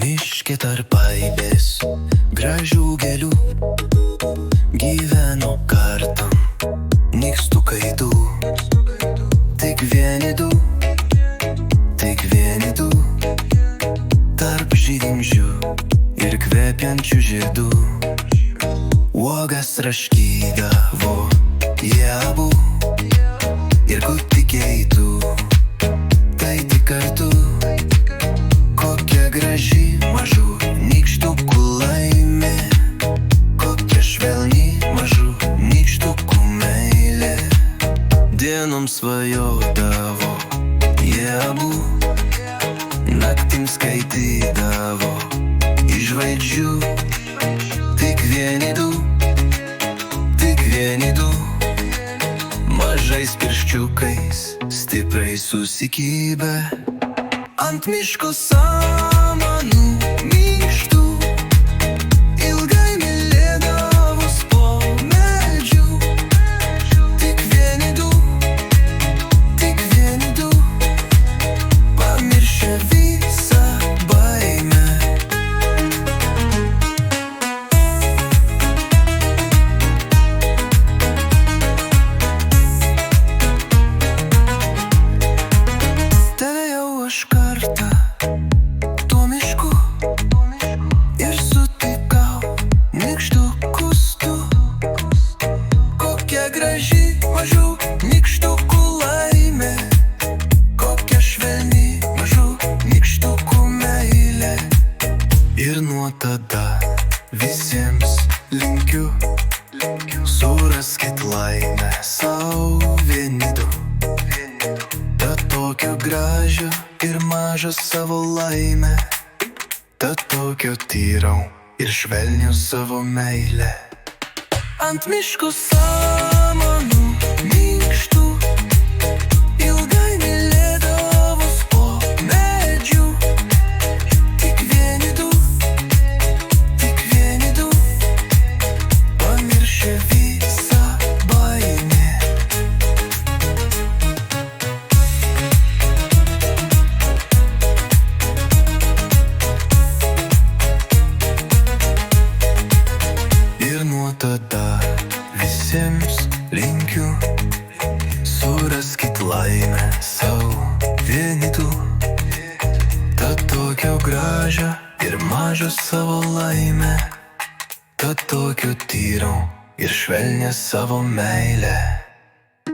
Miške tarp aibės gražių gėlių gyveno kartam nykstukai du. Tik vieni du tarp žydinčių ir kvepiančių žiedų. Uogas raškydavo jie abu ir kur tik eitų, tai tik kartu. Kokia graži mažų nykštukų laimė, kokia švelni mažų nykštukų meilė. Dienom svajodavo jie abu, naktim skaitydavo iš žvaigždžių. Tik vieni du mažais pirščiukais stipriai susikibę ant miško samanų minkštų. Ilgai mylėdavos po medžių. Tik vieni du pamiršę visą baimę. Tave jau aš kartą tuo mišku ir sutikau nykštukus tu. Kokia graži mažų nykštukų laimė, kokia švelni mažų nykštukų meilė. Ir nuo tada visiems linkiu, suraskit laimę sau vieni du. Tad tokio gražio ir mažo savo laimę, tad tokio tyro ir švelnio savo meilę. Ant miško samanų minkštų ilgai mylėdavos po medžių. Tik vieni du pamiršę visą baimę. Ir nuo tada visiems linkiu, suraskit laimę sau vieni du. Tad tokio gražio ir mažo savo laimę, tad tokio tyro ir švelnę savo meilę.